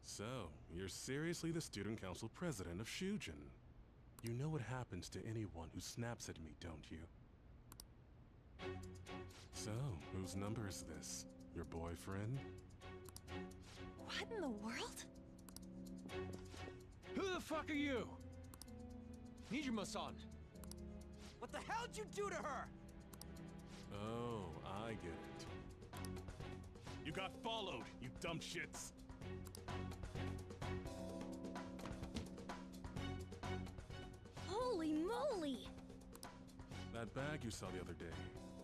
So, you're seriously the student council president of Shujin. You know what happens to anyone who snaps at me, don't you? So, whose number is this? Your boyfriend? What in the world? Who the fuck are you? Nijima-san! What the hell'd you do to her? Oh, I get it. You got followed, you dumb shits! Holy moly! That bag you saw the other day,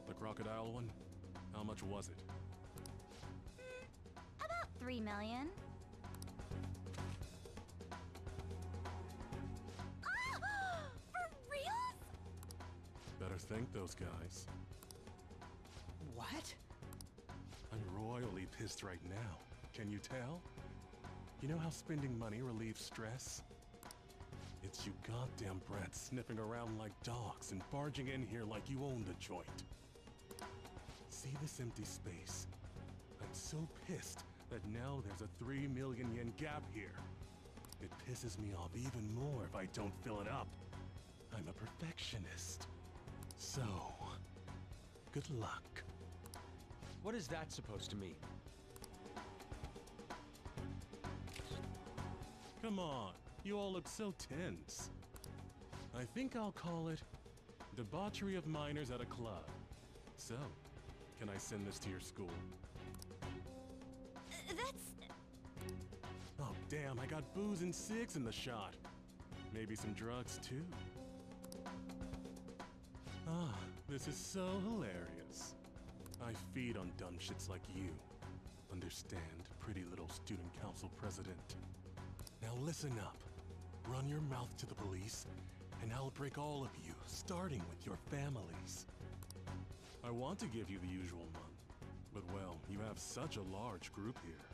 the crocodile one, how much was it? About 3 million. Ah! For reals? Better thank those guys. What? I'm royally pissed right now. Can you tell? You know how spending money relieves stress? It's you goddamn brats sniffing around like dogs and barging in here like you own the joint. See this empty space? I'm so pissed that now there's a 3 million yen gap here. It pisses me off even more if I don't fill it up. I'm a perfectionist. So, good luck. What is that supposed to mean? Come on, you all look so tense. I think I'll call it debauchery of minors at a club. So, can I send this to your school? That's... Oh damn, I got booze and cigs in the shot. Maybe some drugs too. Ah, this is so hilarious. I feed on dumb shits like you. Understand, pretty little student council president. Now listen up. Run your mouth to the police, and I'll break all of you, starting with your families. I want to give you the usual month, but well, you have such a large group here.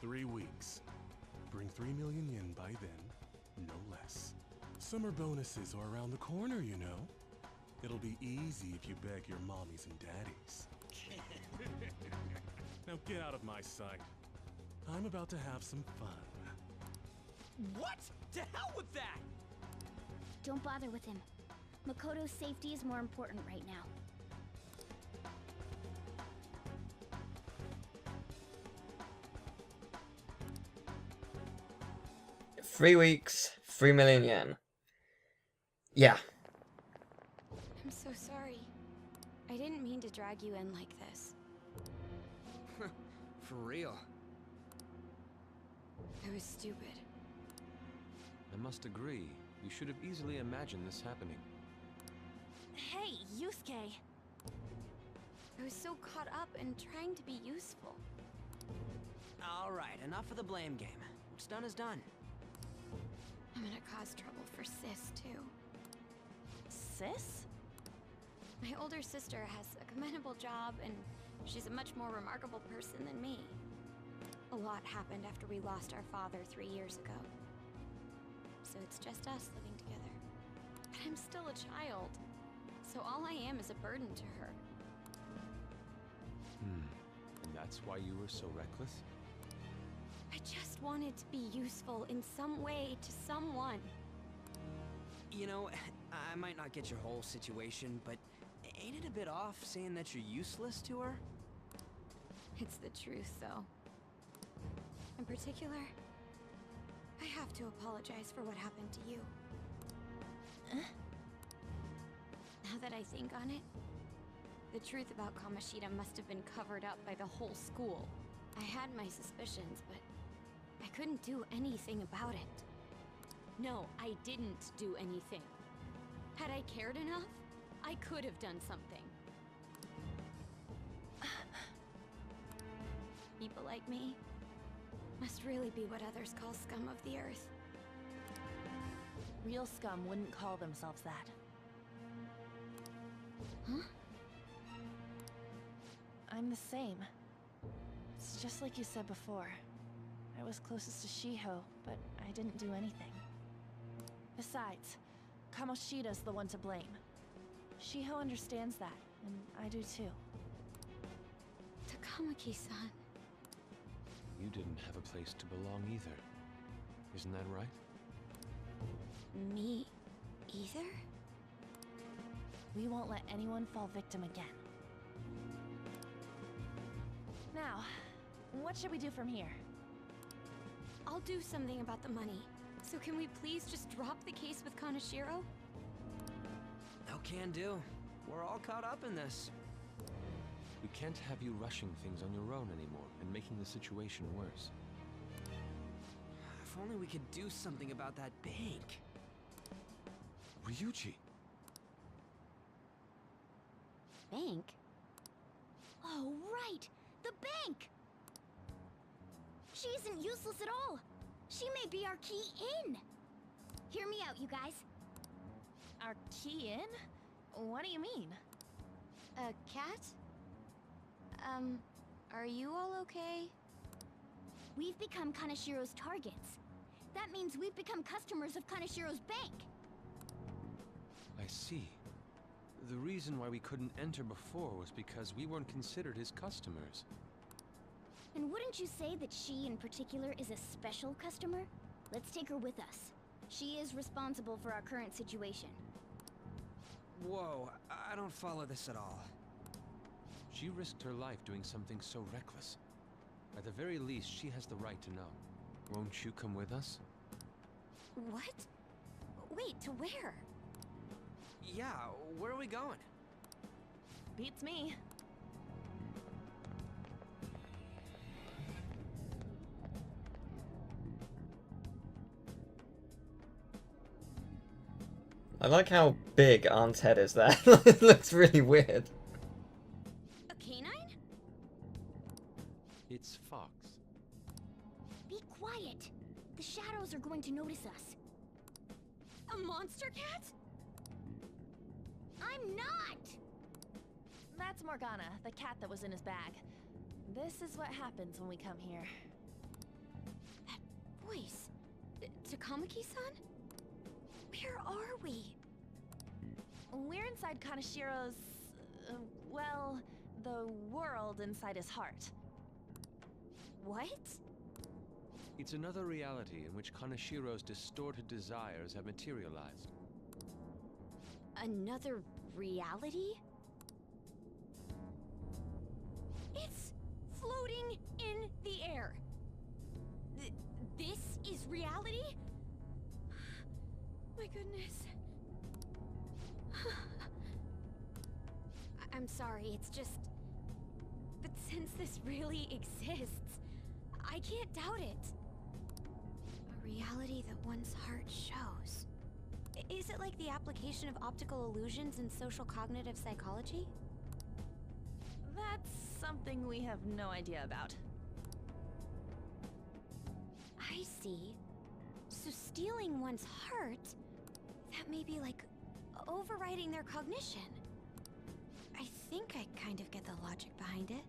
3 weeks. Bring 3 million yen by then, no less. Summer bonuses are around the corner, you know. It'll be easy if you beg your mommies and daddies. Now get out of my sight. I'm about to have some fun. What? To hell with that! Don't bother with him. Makoto's safety is more important right now. 3 weeks, 3 million yen. Yeah. I'm so sorry. I didn't mean to drag you in like this. For real. I was stupid. I must agree. You should have easily imagined this happening. Hey, Yusuke! I was so caught up in trying to be useful. Alright, enough of the blame game. What's done is done. I'm gonna cause trouble for Sis, too. Sis? My older sister has a commendable job, and she's a much more remarkable person than me. A lot happened after we lost our father 3 years ago. So it's just us living together. But I'm still a child, so all I am is a burden to her. And that's why you were so reckless? I just wanted to be useful in some way to someone. You know, I might not get your whole situation, but ain't it a bit off saying that you're useless to her? It's the truth, though. In particular, I have to apologize for what happened to you. Now that I think on it, the truth about Kamoshida must have been covered up by the whole school. I had my suspicions, but I couldn't do anything about it. No, I didn't do anything. Had I cared enough, I could have done something. People like me must really be what others call scum of the earth. Real scum wouldn't call themselves that. Huh? I'm the same. It's just like you said before. I was closest to Shiho, but I didn't do anything. Besides, Kamoshida's the one to blame. Shiho understands that, and I do too. Takamaki-san. You didn't have a place to belong either. Isn't that right? Me either? We won't let anyone fall victim again. Now, what should we do from here? I'll do something about the money. So can we please just drop the case with Kaneshiro? No can do. We're all caught up in this. We can't have you rushing things on your own anymore and making the situation worse. If only we could do something about that bank. Ryuji! Bank? Oh, right! The bank! She isn't useless at all. She may be our key in. Hear me out, you guys. Our key in? What do you mean? A cat? Are you all okay? We've become Kaneshiro's targets. That means we've become customers of Kaneshiro's bank. I see. The reason why we couldn't enter before was because we weren't considered his customers. And wouldn't you say that she in particular is a special customer? Let's take her with us. She is responsible for our current situation. Whoa, I don't follow this at all. She risked her life doing something so reckless. At the very least, she has the right to know. Won't you come with us? What? Wait, to where? Yeah, where are we going? Beats me. I like how big Arm's head is there. It looks really weird. A canine? It's Fox. Be quiet. The shadows are going to notice us. A monster cat? I'm not! That's Morgana, the cat that was in his bag. This is what happens when we come here. That voice. Takamaki-san? Where are we? We're inside Kaneshiro's... well, the world inside his heart. What? It's another reality in which Kaneshiro's distorted desires have materialized. Another reality? It's floating in the air. This is reality? My goodness. I'm sorry, it's just... But since this really exists, I can't doubt it. A reality that one's heart shows. Is it like the application of optical illusions in social cognitive psychology? That's something we have no idea about. I see. So stealing one's heart, that may be like overriding their cognition. I think I kind of get the logic behind it.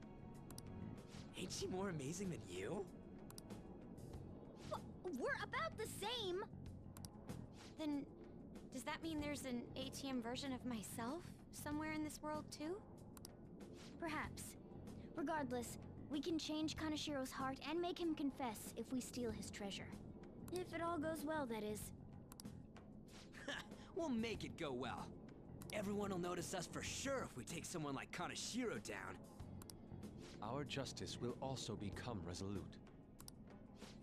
Ain't she more amazing than you? We're about the same! Then, does that mean there's an ATM version of myself somewhere in this world too? Perhaps. Regardless, we can change Kaneshiro's heart and make him confess if we steal his treasure. If it all goes well, that is. We'll make it go well. Everyone will notice us for sure if we take someone like Kaneshiro down. Our justice will also become resolute.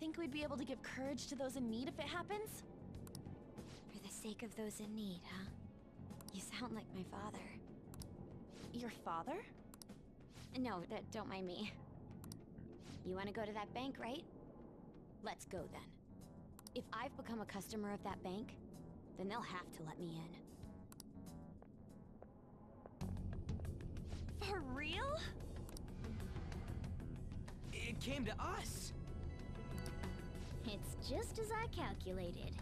Think we'd be able to give courage to those in need if it happens? For the sake of those in need, huh? You sound like my father. Your father? No, don't mind me. You want to go to that bank, right? Let's go then. If I've become a customer of that bank, then they'll have to let me in. For real? It came to us. It's just as I calculated.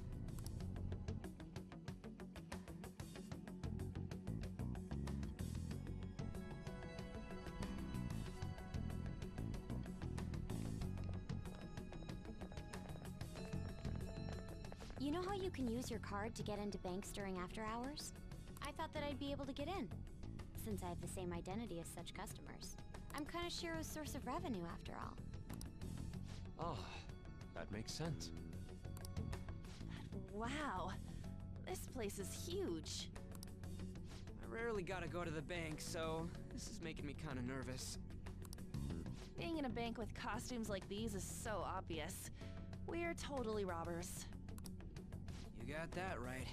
You know how you can use your card to get into banks during after hours? I thought that I'd be able to get in, since I have the same identity as such customers. I'm Kaneshiro's source of revenue, after all. Ah, that makes sense. Wow. This place is huge. I rarely gotta go to the bank, so this is making me kinda nervous. Being in a bank with costumes like these is so obvious. We're totally robbers. You got that right.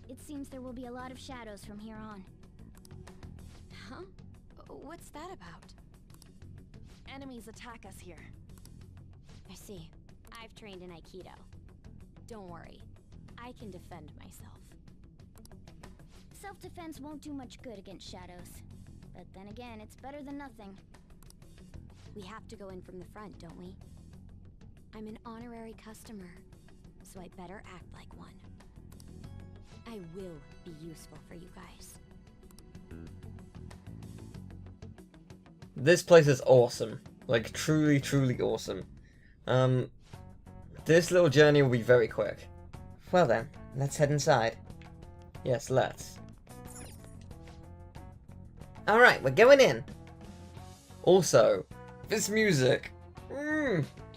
It seems there will be a lot of shadows from here on. Huh? What's that about? Enemies attack us here. I see. I've trained in Aikido. Don't worry. I can defend myself. Self-defense won't do much good against shadows. But then again, it's better than nothing. We have to go in from the front, don't we? I'm an honorary customer, so I better act like one. I will be useful for you guys. This place is awesome. Like, truly, truly awesome. This little journey will be very quick. Well then, let's head inside. Yes, let's. Alright, we're going in. Also, this music.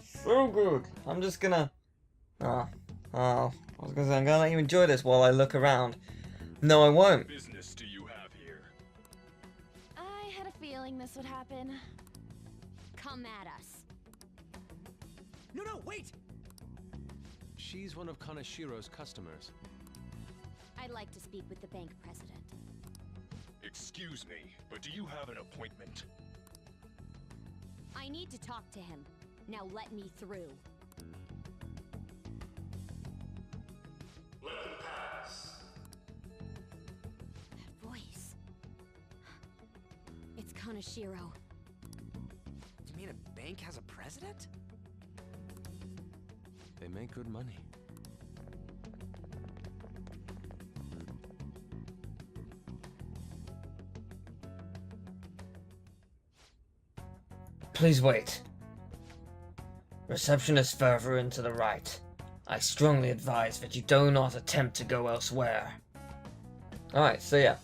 So good. I'm just gonna... I was gonna say, I'm gonna let you enjoy this while I look around. No, I won't. Business do you have here? I had a feeling this would happen. Come at us. No, wait! She's one of Kanashiro's customers. I'd like to speak with the bank president. Excuse me, but do you have an appointment? I need to talk to him. Now let me through. Let them pass. That voice. It's Kanashiro. You mean a bank has a president? They make good money. Please wait. Receptionist further into the right. I strongly advise that you do not attempt to go elsewhere. Alright, so yeah.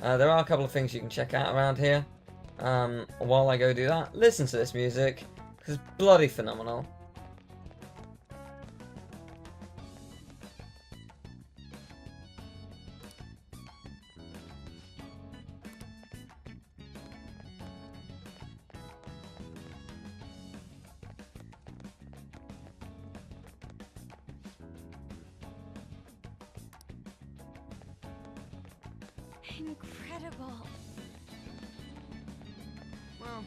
There are a couple of things you can check out around here. While I go do that, listen to this music, because it's bloody phenomenal. Incredible. Well...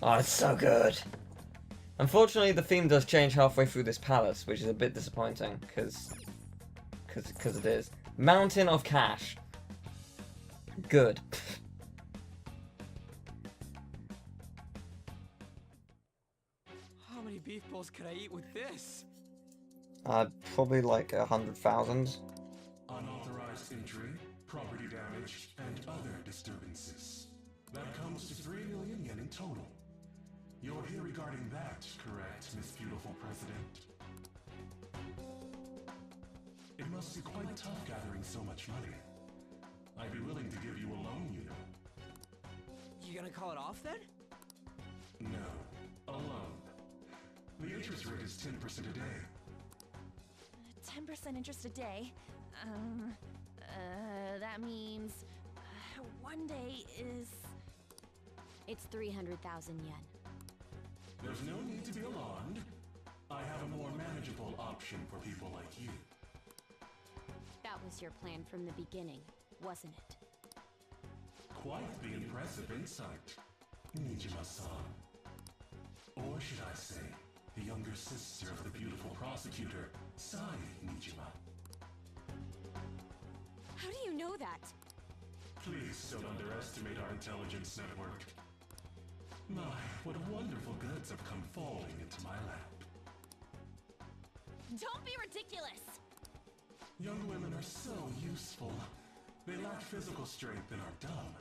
Oh, it's so good. Unfortunately, the theme does change halfway through this palace, which is a bit disappointing, because it is. Mountain of Cash. Good. How many beef bowls could I eat with this? Probably like 100,000. Unauthorized entry, property damage, and other disturbances. That comes to 3 million yen in total. You're here regarding that, correct, Miss Beautiful President? It must be quite tough gathering so much money. I'd be willing to give you a loan, you know. You gonna call it off then? No, a loan. The interest rate is 10% a day. 10% interest a day. That means... one day is... It's 300,000 yen. There's no need to be alarmed. I have a more manageable option for people like you. That was your plan from the beginning, wasn't it? Quite the impressive insight, Nijima-san. Or should I say, the younger sister of the beautiful prosecutor, Sai Nijima. How do you know that? Please don't underestimate our intelligence network. My, what wonderful goods have come falling into my lap. Don't be ridiculous! Young women are so useful. They lack physical strength and are dumb.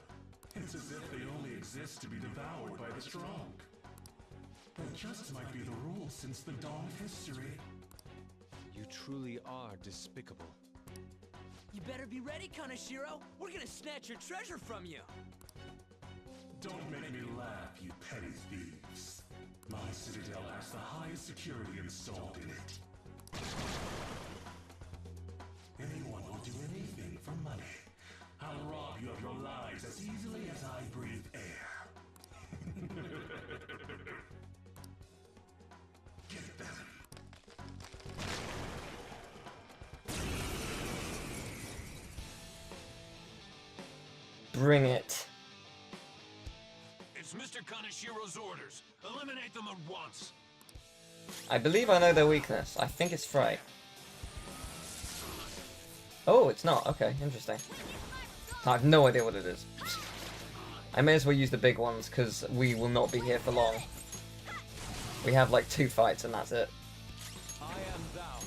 It's as if they only exist to be devoured by the strong. That just might be the rule since the dawn of history. You truly are despicable. You better be ready, Kaneshiro. We're gonna snatch your treasure from you. Don't make me laugh, you petty thieves. My citadel has the highest security installed in it. Anyone will do anything for money. I'll rob you of your lives as easily as I breathe air. Get them. Bring it. It's Mr. Kaneshiro's orders. Eliminate them at once. I believe I know their weakness. I think it's Frey. Oh, it's not. Okay, interesting. I have no idea what it is. I may as well use the big ones, because we will not be here for long. We have like 2 fights and that's it. I am thou.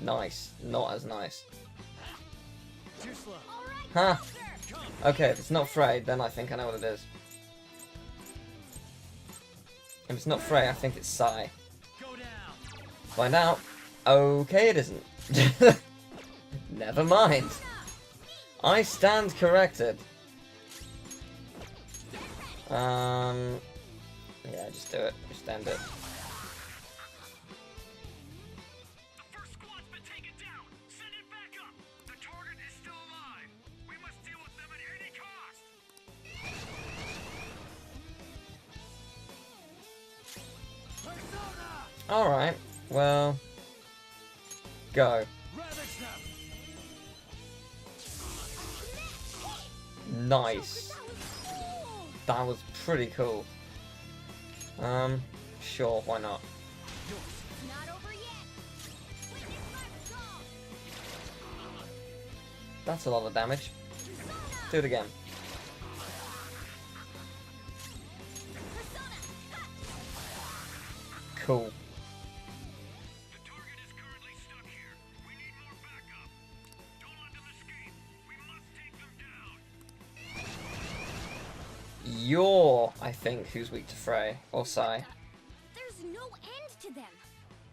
Nice. Not as nice. Too slow. Huh. Okay, if it's not Frey, then I think I know what it is. If it's not Frey, I think it's Sai. Go down. Find out. Okay, it isn't. Never mind. I stand corrected. Yeah, just do it. Just end it. The first squad's been taken down. Send it back up. The target is still alive. We must deal with them at any cost. Alright, well... Go. Ravage them. Nice. That was pretty cool. Sure, why not? Not over yet. Witness my resolve. That's a lot of damage. Do it again. Cool. The target is currently stuck here. We need more backup. Don't let them escape. We must take them down. You're, I think, who's weak to Frey. Or Sai. There's no end to them.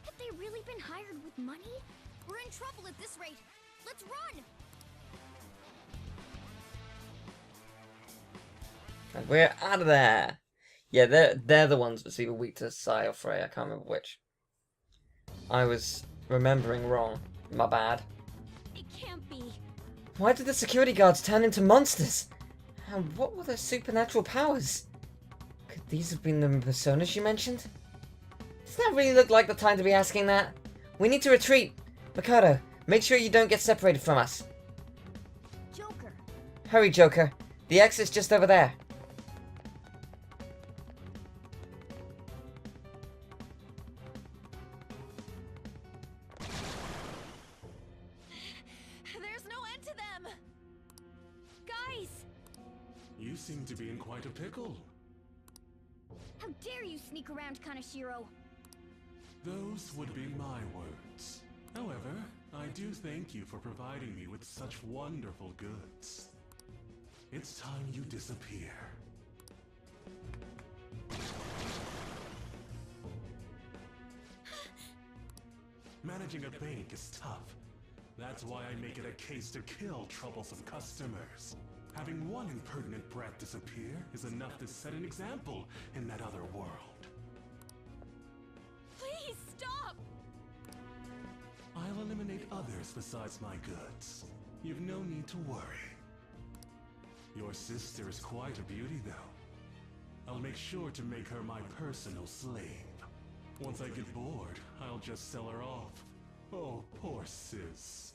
Have they really been hired with money? We're in trouble at this rate. Let's run. And we're out of there! Yeah, they're the ones that's either weak to Sai or Frey, I can't remember which. I was remembering wrong. My bad. It can't be. Why did the security guards turn into monsters? And what were their supernatural powers? Could these have been the personas you mentioned? Does that really look like the time to be asking that? We need to retreat! Mikado, make sure you don't get separated from us. Joker. Hurry, Joker. The exit's just over there. There's no end to them! Guys! You seem to be in quite a pickle. How dare you sneak around Kaneshiro? Those would be my words. However, I do thank you for providing me with such wonderful goods. It's time you disappear. Managing a bank is tough. That's why I make it a case to kill troublesome customers. Having one impertinent brat disappear is enough to set an example in that other world. Please stop! I'll eliminate others besides my goods. You've no need to worry. Your sister is quite a beauty, though. I'll make sure to make her my personal slave. Once I get bored, I'll just sell her off. Oh, poor sis.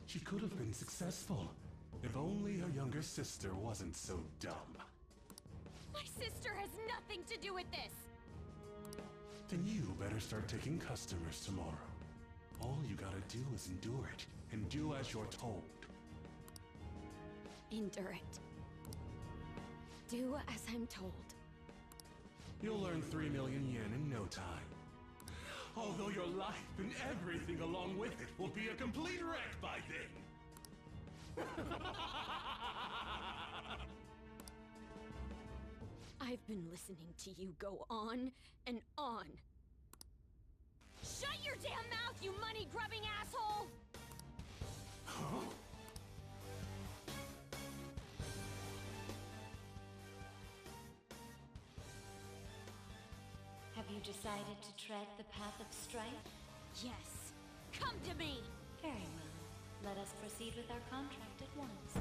She could have been successful, if only her younger sister wasn't so dumb. My sister has nothing to do with this! Then you better start taking customers tomorrow. All you gotta do is endure it, and do as you're told. Endure it. Do as I'm told. You'll earn 3 million yen in no time. Although your life and everything along with it will be a complete wreck by then. I've been listening to you go on and on. Shut your damn mouth, you money-grubbing asshole! Huh? Have you decided to tread the path of strife? Yes, come to me! Very well. Let us proceed with our contract at once.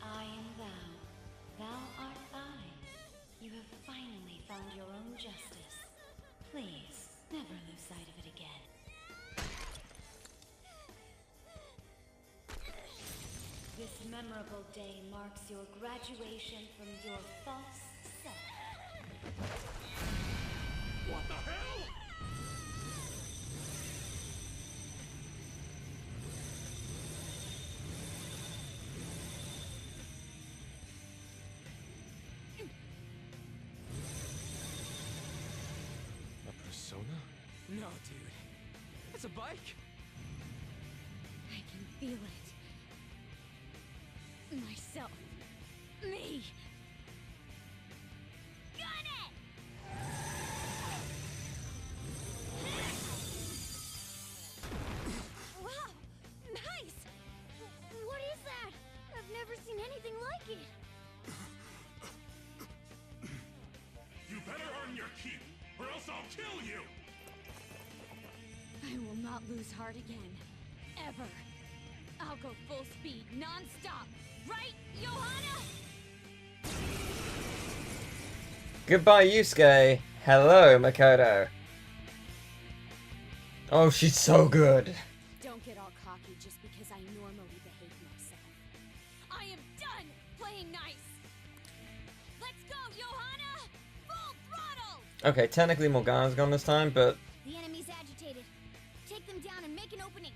I am thou. Thou art I. You have finally found your own justice. Please, never lose sight of it again. This memorable day marks your graduation from your false self. What the hell? A persona? No, dude. It's a bike. I can feel it. Myself. Me! Got it! Wow! Nice! What is that? I've never seen anything like it. You better earn your keep, or else I'll kill you! I will not lose heart again. Ever. I'll go full speed, non-stop. Right, Johanna? Goodbye, Yusuke. Hello, Makoto. Oh, she's so good. Don't get all cocky just because I normally behave myself. I am done playing nice. Let's go, Johanna! Full throttle! Okay, technically Morgana's gone this time, but The enemy's agitated. Take them down and make an opening.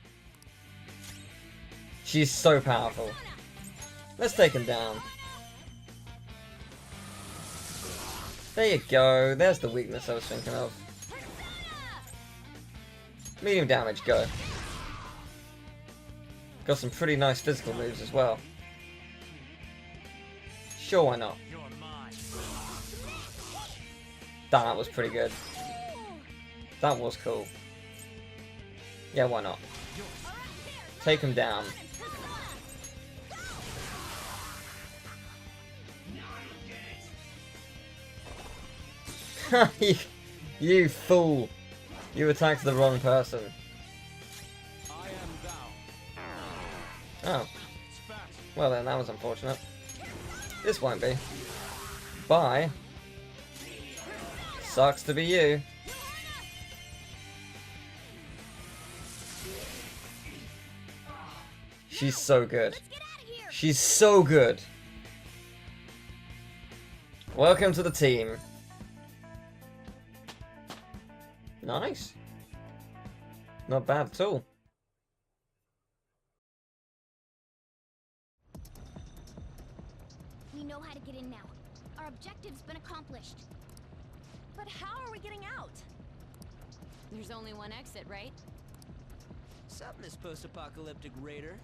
she's so powerful. Let's take him down. There you go. There's the weakness I was thinking of. Medium damage, go. Got some pretty nice physical moves as well. Sure, why not? You're mine. That was pretty good. That was cool. Yeah, why not? Take him down. you fool. You attacked the wrong person. I am thou. Oh. It's fast. Well then, that was unfortunate. This won't be. Bye. Sucks to be you. She's so good. She's so good. Welcome to the team. Nice. Not bad at all. We know how to get in now. Our objective's been accomplished. But how are we getting out? There's only one exit, right? Sup, Miss Post-Apocalyptic Raider?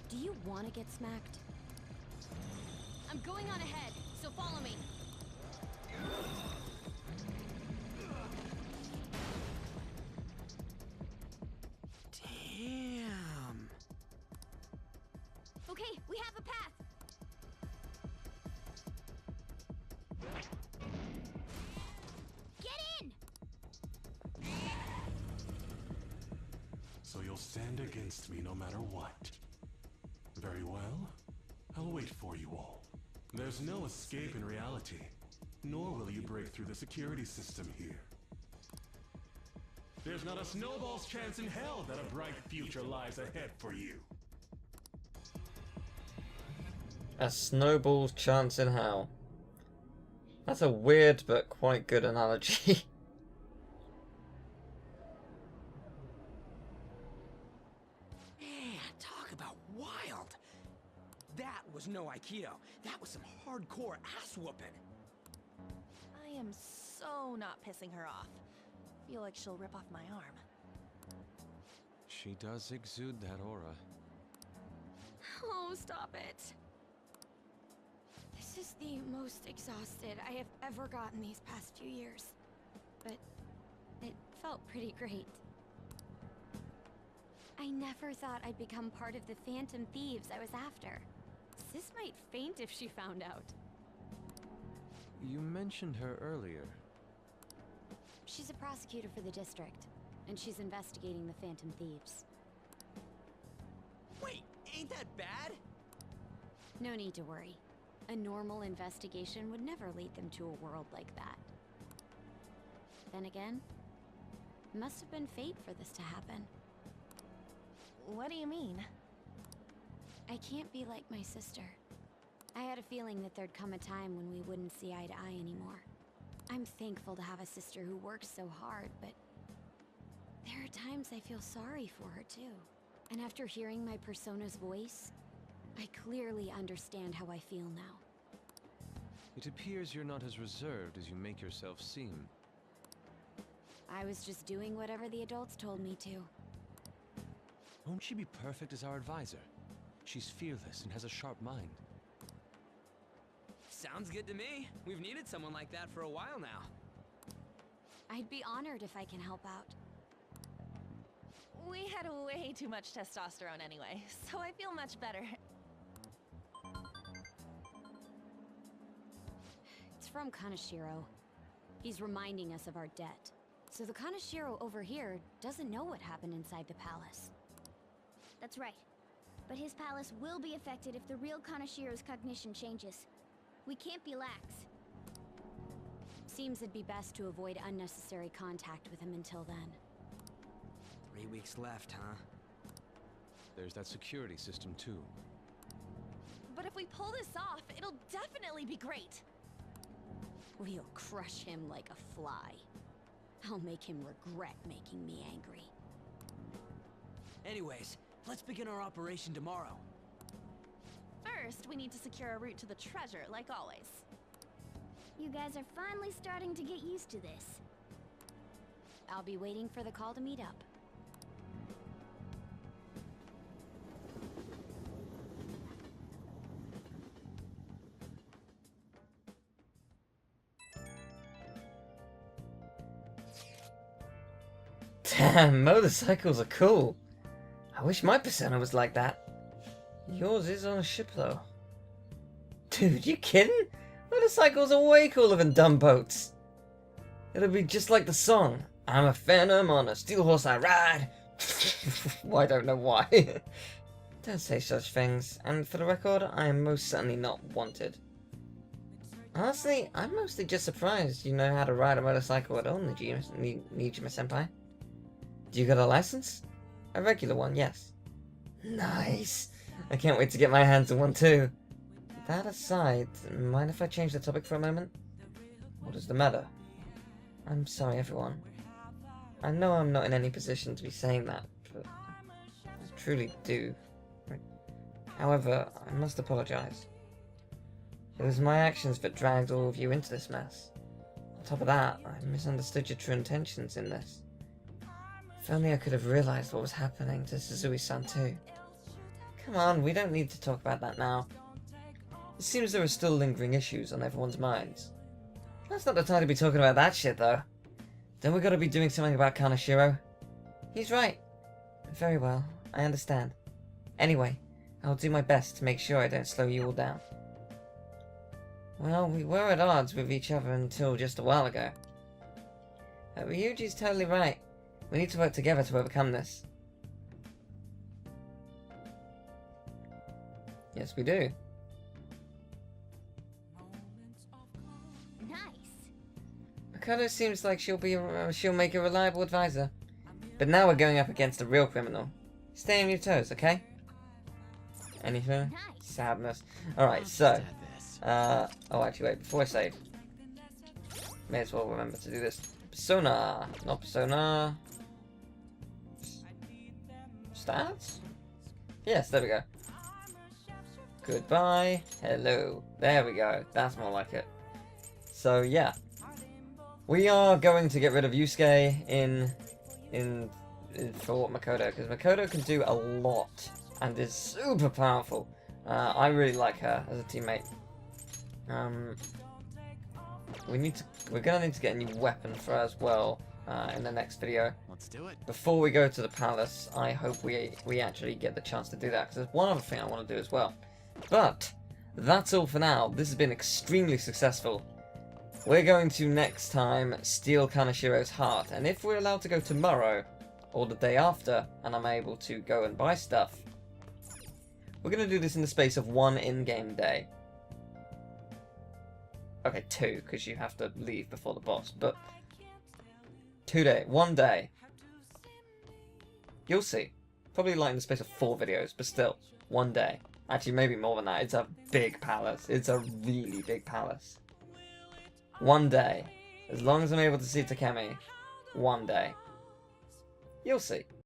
Do you want to get smacked? I'm going on ahead, so follow me. Damn. Okay, we have a path. Get in! So you'll stand against me no matter what. Very well. I'll wait for you all. There's no escape in reality, nor will you break through the security system here. There's not a snowball's chance in hell that a bright future lies ahead for you. A snowball's chance in hell. That's a weird but quite good analogy. Man, talk about wild. That was no Aikido. That was some hardcore ass whooping. I am so not pissing her off. Feel like she'll rip off my arm. She does exude that aura. Oh, stop it. This is the most exhausted I have ever gotten these past few years. But it felt pretty great. I never thought I'd become part of the Phantom Thieves I was after. Sis might faint if she found out. You mentioned her earlier. She's a prosecutor for the district, and she's investigating the Phantom Thieves. Wait, ain't that bad? No need to worry. A normal investigation would never lead them to a world like that. Then again, it must have been fate for this to happen. What do you mean? I can't be like my sister. I had a feeling that there'd come a time when we wouldn't see eye to eye anymore. I'm thankful to have a sister who works so hard, but there are times I feel sorry for her too. And after hearing my persona's voice, I clearly understand how I feel now. It appears you're not as reserved as you make yourself seem. I was just doing whatever the adults told me to. Won't she be perfect as our advisor? She's fearless and has a sharp mind. Sounds good to me. We've needed someone like that for a while now. I'd be honored if I can help out. We had way too much testosterone anyway, so I feel much better. It's from Kaneshiro. He's reminding us of our debt. So the Kaneshiro over here doesn't know what happened inside the palace. That's right. But his palace will be affected if the real Kaneshiro's cognition changes. We can't be lax. Seems it'd be best to avoid unnecessary contact with him until then. 3 weeks left, huh? There's that security system too. But if we pull this off, it'll definitely be great. We'll crush him like a fly. I'll make him regret making me angry. Anyways, let's begin our operation tomorrow. First, we need to secure a route to the treasure, like always. You guys are finally starting to get used to this. I'll be waiting for the call to meet up. Damn, motorcycles are cool. I wish my persona was like that. Yours is on a ship though. Dude, you kidding? Motorcycles are way cooler than dumb boats. It'll be just like the song. I'm a phantom on a steel horse I ride. Well, I don't know why. Don't say such things. And for the record, I am most certainly not wanted. Honestly, I'm mostly just surprised you know how to ride a motorcycle at all, Nijima-senpai. Do you got a license? A regular one, yes. Nice. I can't wait to get my hands on one too. That aside, mind if I change the topic for a moment? What is the matter? I'm sorry, everyone. I know I'm not in any position to be saying that, but I truly do. However, I must apologize. It was my actions that dragged all of you into this mess. On top of that, I misunderstood your true intentions in this. If only I could have realized what was happening to Suzui-san too. Come on, we don't need to talk about that now. It seems there are still lingering issues on everyone's minds. That's not the time to be talking about that shit, though. Then we gotta be doing something about Kaneshiro. He's right. Very well, I understand. Anyway, I'll do my best to make sure I don't slow you all down. Well, we were at odds with each other until just a while ago. Ryuji's totally right. We need to work together to overcome this. Yes, we do. Nice. Makoto seems like she'll make a reliable advisor. But now we're going up against a real criminal. Stay on your toes, okay? Anything? Nice. Sadness. Alright, so... oh, actually, wait, before I save. May as well remember to do this. Persona! Not persona... Stats? Yes, there we go. Goodbye. Hello. There we go. That's more like it. So, yeah. we are going to get rid of Yusuke in for Makoto, because Makoto can do a lot and is super powerful. I really like her as a teammate. We're gonna need to get a new weapon for her as well in the next video. Let's do it. Before we go to the palace, I hope we actually get the chance to do that, because there's one other thing I want to do as well. But that's all for now. This has been extremely successful. We're going to next time steal Kanashiro's heart, and if we're allowed to go tomorrow or the day after, and I'm able to go and buy stuff, we're going to do this in the space of 1 in-game day. Okay, 2, because you have to leave before the boss, but 1 day. You'll see. Probably like in the space of 4 videos, but still, 1 day. Actually, maybe more than that. It's a big palace. It's a really big palace. 1 day. As long as I'm able to see Takemi, 1 day. You'll see.